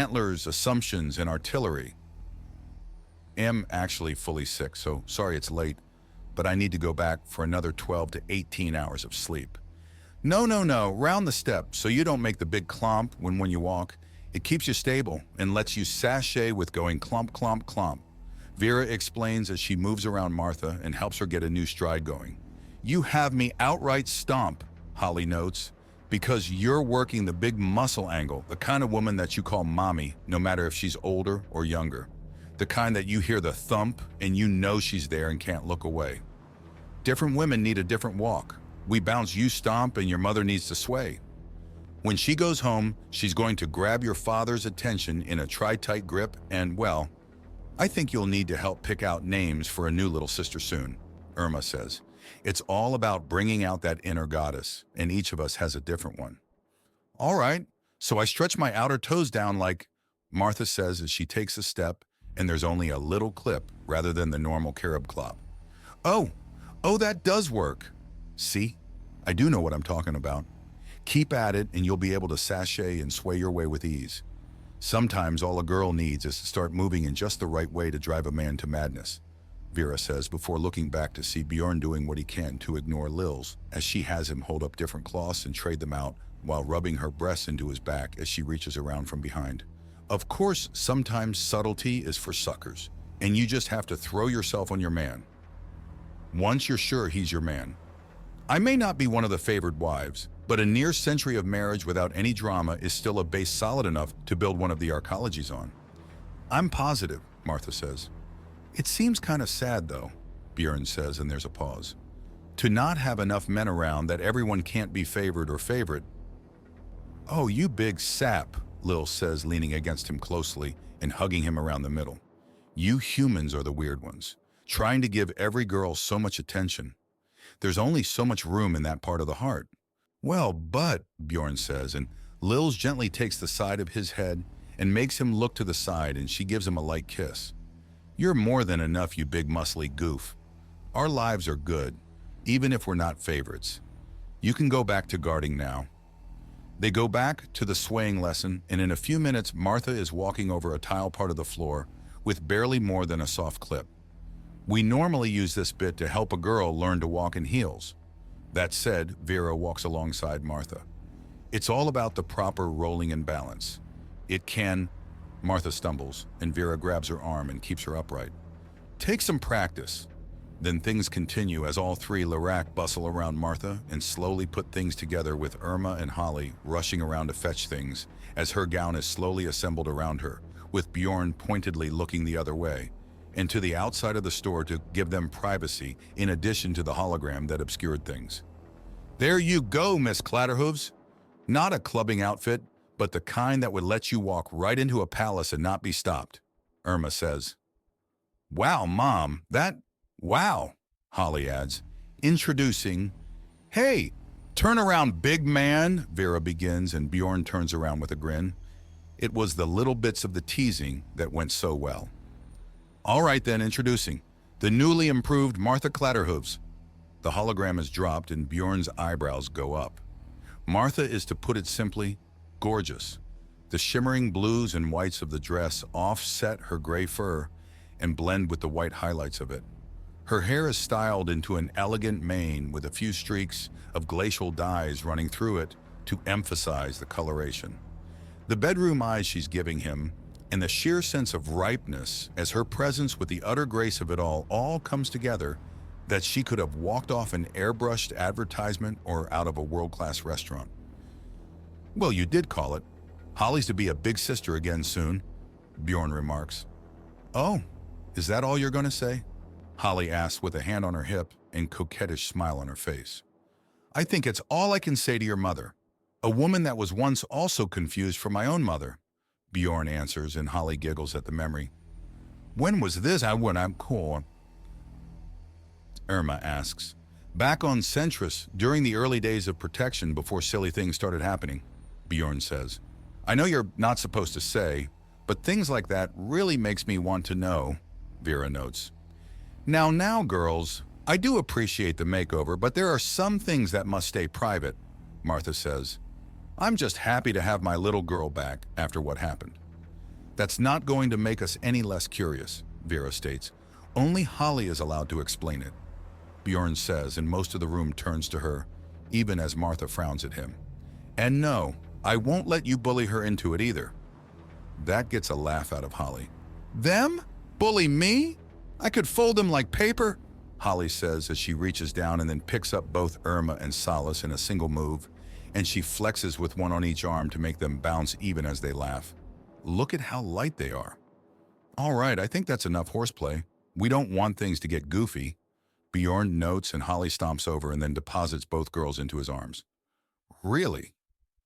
antlers, assumptions, and artillery. Am actually fully sick, so sorry it's late, but I need to go back for another 12 to 18 hours of sleep. No, round the steps so you don't make the big clomp when you walk. It keeps you stable and lets you sashay with going clomp, clomp, clomp. Vera explains as she moves around Martha and helps her get a new stride going. You have me outright stomp, Holly notes, because you're working the big muscle angle, the kind of woman that you call mommy, no matter if she's older or younger. The kind that you hear the thump and you know she's there and can't look away. Different women need a different walk. We bounce, you stomp, and your mother needs to sway. When she goes home, she's going to grab your father's attention in a tri-tight grip and, well, I think you'll need to help pick out names for a new little sister soon, Irma says. It's all about bringing out that inner goddess, and each of us has a different one. All right, so I stretch my outer toes down like, Martha says as she takes a step, and there's only a little clip rather than the normal carob clop. Oh, that does work. See, I do know what I'm talking about. Keep at it and you'll be able to sashay and sway your way with ease. Sometimes all a girl needs is to start moving in just the right way to drive a man to madness, Vera says before looking back to see Bjorn doing what he can to ignore Lil's as she has him hold up different cloths and trade them out while rubbing her breasts into his back as she reaches around from behind. Of course, sometimes subtlety is for suckers, and you just have to throw yourself on your man. Once you're sure he's your man. I may not be one of the favored wives, but a near century of marriage without any drama is still a base solid enough to build one of the arcologies on. I'm positive, Martha says. It seems kind of sad though, Bjorn says, and there's a pause. To not have enough men around that everyone can't be favored or favorite. Oh, you big sap, Lil says, leaning against him closely and hugging him around the middle. You humans are the weird ones, trying to give every girl so much attention. There's only so much room in that part of the heart. Well, but, Bjorn says, and Lil's gently takes the side of his head and makes him look to the side, and she gives him a light kiss. You're more than enough, you big muscly goof. Our lives are good, even if we're not favorites. You can go back to guarding now. They go back to the swaying lesson, and in a few minutes, Martha is walking over a tile part of the floor with barely more than a soft clip. We normally use this bit to help a girl learn to walk in heels. That said, Vera walks alongside Martha. It's all about the proper rolling and balance. It can... Martha stumbles, and Vera grabs her arm and keeps her upright. Take some practice. Then things continue as all three Lirac bustle around Martha and slowly put things together with Irma and Holly rushing around to fetch things as her gown is slowly assembled around her, with Bjorn pointedly looking the other way, and to the outside of the store to give them privacy in addition to the hologram that obscured things. There you go, Miss Clatterhooves. Not a clubbing outfit, but the kind that would let you walk right into a palace and not be stopped, Irma says. Wow, Mom, wow, Holly adds, introducing, hey, turn around, big man, Vera begins, and Bjorn turns around with a grin. It was the little bits of the teasing that went so well. All right then, introducing the newly improved Martha Clatterhooves. The hologram is dropped and Bjorn's eyebrows go up. Martha is, to put it simply, gorgeous. The shimmering blues and whites of the dress offset her gray fur and blend with the white highlights of it. Her hair is styled into an elegant mane with a few streaks of glacial dyes running through it to emphasize the coloration. The bedroom eyes she's giving him, and the sheer sense of ripeness as her presence with the utter grace of it all comes together, that she could have walked off an airbrushed advertisement or out of a world-class restaurant. Well, you did call it. Holly's to be a big sister again soon, Bjorn remarks. Oh, is that all you're going to say? Holly asks with a hand on her hip and coquettish smile on her face. I think it's all I can say to your mother, a woman that was once also confused for my own mother, Bjorn answers, and Holly giggles at the memory. When was this? When I'm cool. Irma asks. Back on Centris, during the early days of protection before silly things started happening, Bjorn says. I know you're not supposed to say, but things like that really makes me want to know, Vera notes. Now, girls, I do appreciate the makeover, but there are some things that must stay private, Martha says. I'm just happy to have my little girl back after what happened. That's not going to make us any less curious, Vera states. Only Holly is allowed to explain it, Bjorn says, and most of the room turns to her, even as Martha frowns at him. And no, I won't let you bully her into it either. That gets a laugh out of Holly. Them? Bully me? I could fold them like paper, Holly says as she reaches down and then picks up both Irma and Solace in a single move, and she flexes with one on each arm to make them bounce even as they laugh. Look at how light they are. All right, I think that's enough horseplay. We don't want things to get goofy. Bjorn notes and Holly stomps over and then deposits both girls into his arms. Really?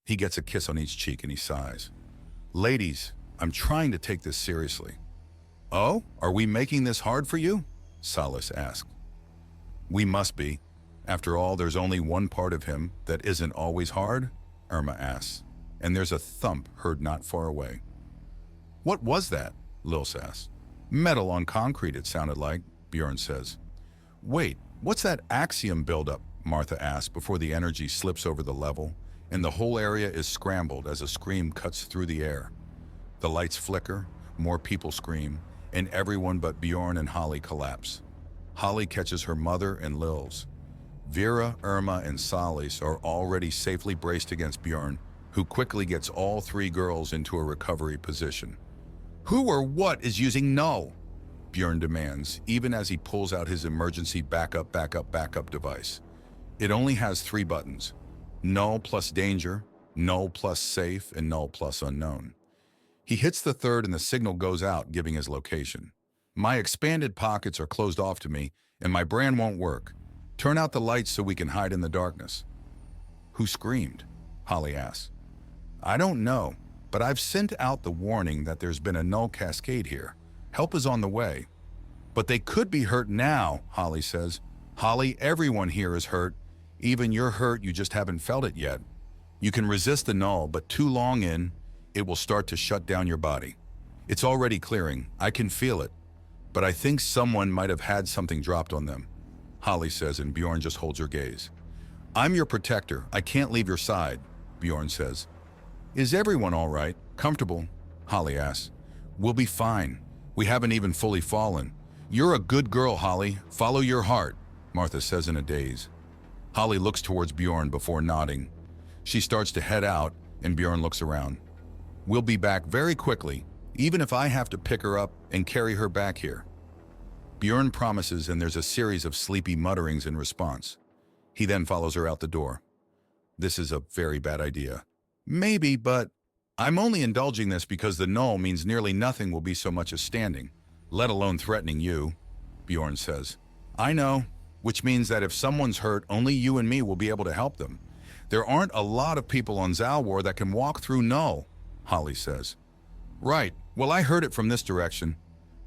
He gets a kiss on each cheek and he sighs. Ladies, I'm trying to take this seriously. Oh, are we making this hard for you? Solace asked. We must be. After all, there's only one part of him that isn't always hard, Irma asks, and there's a thump heard not far away. What was that? Lils asks. Metal on concrete, it sounded like, Bjorn says. Wait, what's that axiom buildup? Martha asks before the energy slips over the level, and the whole area is scrambled as a scream cuts through the air. The lights flicker, more people scream, and everyone but Bjorn and Holly collapse. Holly catches her mother and Lils. Vera, Irma, and Solace are already safely braced against Bjorn, who quickly gets all three girls into a recovery position. Who or what is using null? Bjorn demands, even as he pulls out his emergency backup device. It only has 3 buttons: null plus danger, null plus safe, and null plus unknown. He hits the third and the signal goes out, giving his location. My expanded pockets are closed off to me, and my brand won't work. Turn out the lights so we can hide in the darkness. Who screamed? Holly asks. I don't know, but I've sent out the warning that there's been a null cascade here. Help is on the way. But they could be hurt now, Holly says. Holly, everyone here is hurt. Even you're hurt, you just haven't felt it yet. You can resist the null, but too long in, it will start to shut down your body. It's already clearing. I can feel it. But I think someone might have had something dropped on them, Holly says, and Bjorn just holds her gaze. I'm your protector. I can't leave your side, Bjorn says. Is everyone all right? Comfortable? Holly asks. We'll be fine. We haven't even fully fallen. You're a good girl, Holly. Follow your heart, Martha says in a daze. Holly looks towards Bjorn before nodding. She starts to head out, and Bjorn looks around. We'll be back very quickly, even if I have to pick her up and carry her back here. Bjorn promises, and there's a series of sleepy mutterings in response. He then follows her out the door. This is a very bad idea. Maybe, but I'm only indulging this because the null means nearly nothing will be so much as standing, let alone threatening you, Bjorn says. I know, which means that if someone's hurt, only you and me will be able to help them. There aren't a lot of people on Zalwar that can walk through null, Holly says. Right, well I heard it from this direction,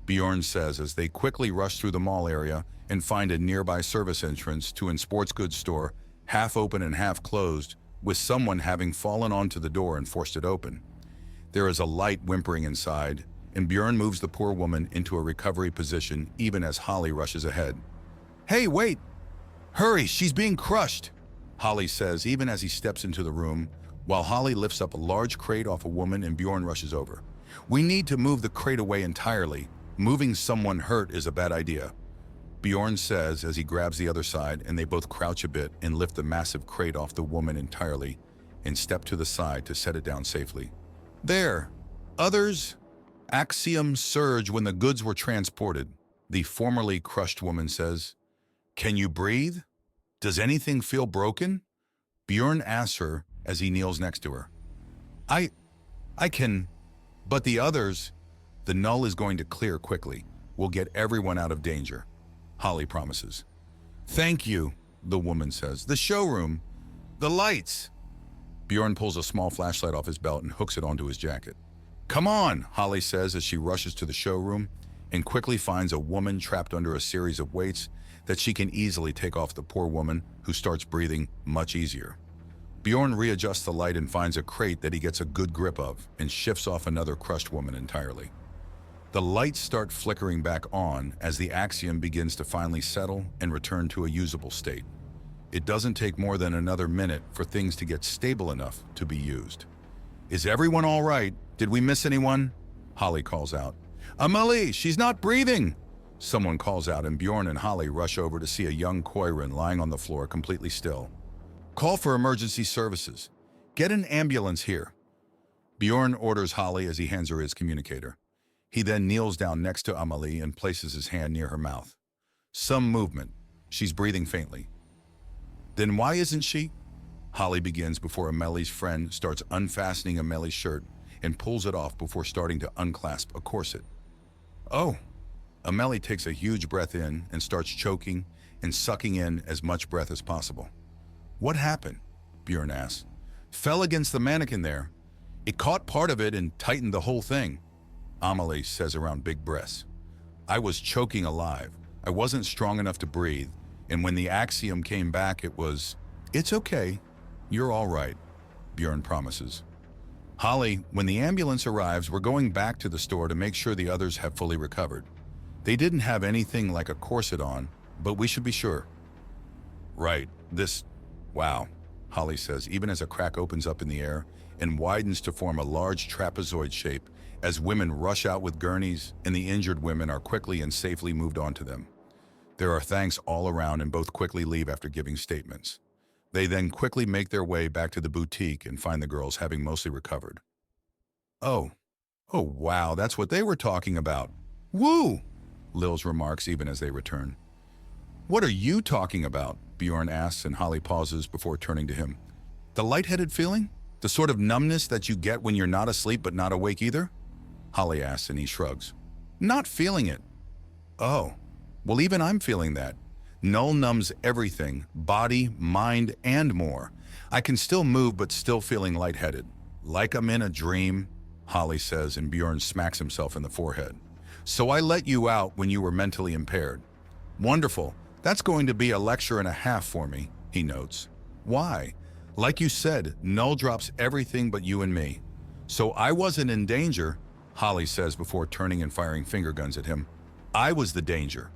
Bjorn says as they quickly rush through the mall area and find a nearby service entrance to a sports goods store, half open and half closed, with someone having fallen onto the door and forced it open. There is a light whimpering inside, and Bjorn moves the poor woman into a recovery position even as Holly rushes ahead. Hey, wait! Hurry, she's being crushed, Holly says even as he steps into the room, while Holly lifts up a large crate off a woman and Bjorn rushes over. We need to move the crate away entirely. Moving someone hurt is a bad idea, Bjorn says as he grabs the other side, and they both crouch a bit and lift the massive crate off the woman entirely and step to the side to set it down safely. There! Others? Axiom surge when the goods were transported, the formerly crushed woman says. Can you breathe? Does anything feel broken? Bjorn asks her as he kneels next to her. I can, but the others, the null is going to clear quickly. We'll get everyone out of danger, Holly promises. Thank you, the woman says. The showroom, the lights. Bjorn pulls a small flashlight off his belt and hooks it onto his jacket. Come on, Holly says as she rushes to the showroom and quickly finds a woman trapped under a series of weights that she can easily take off the poor woman, who starts breathing much easier. Bjorn readjusts the light and finds a crate that he gets a good grip of and shifts off another crushed woman entirely. The lights start flickering back on as the axiom begins to finally settle and return to a usable state. It doesn't take more than another minute for things to get stable enough to be used. Is everyone all right? Did we miss anyone? Holly calls out. Amelie, she's not breathing! Someone calls out and Bjorn and Holly rush over to see a young Koirin lying on the floor completely still. Call for emergency services. Get an ambulance here. Bjorn orders Holly as he hands her his communicator. He then kneels down next to Amelie and places his hand near her mouth. Some movement. She's breathing faintly. Then why isn't she? Holly begins before Amelie's friend starts unfastening Amelie's shirt and pulls it off before starting to unclasp a corset. Oh! Amelie takes a huge breath in and starts choking and sucking in as much breath as possible. What happened? Bjorn asks. Fell against the mannequin there. It caught part of it and tightened the whole thing. Amelie says around big breaths. I was choking alive. I wasn't strong enough to breathe, and when the axiom came back it was, it's okay, you're all right, Bjorn promises. Holly, when the ambulance arrives, we're going back to the store to make sure the others have fully recovered. They didn't have anything like a corset on, but we should be sure. Right, wow, Holly says, even as a crack opens up in the air and widens to form a large trapezoid shape as women rush out with gurneys and the injured women are quickly and safely moved on to them. There are thanks all around and both quickly leave after giving statements. They then quickly make their way back to the boutique and find the girls having mostly recovered. Oh wow, that's what they were talking about. Woo! Lils remarks even as they return. What are you talking about? Bjorn asks and Holly pauses before turning to him. The lightheaded feeling? The sort of numbness that you get when you're not asleep but not awake either? Holly asks and he shrugs. Not feeling it. Oh, well even I'm feeling that. Null numbs everything, body, mind, and more. I can still move but still feeling lightheaded. Like I'm in a dream, Holly says and Bjorn smacks himself in the forehead. So I let you out when you were mentally impaired. Wonderful. That's going to be a lecture and a half for me, he notes. Why? Like you said, Null drops everything but you and me. So I wasn't in danger, Holly says before turning and firing finger guns at him. I was the danger.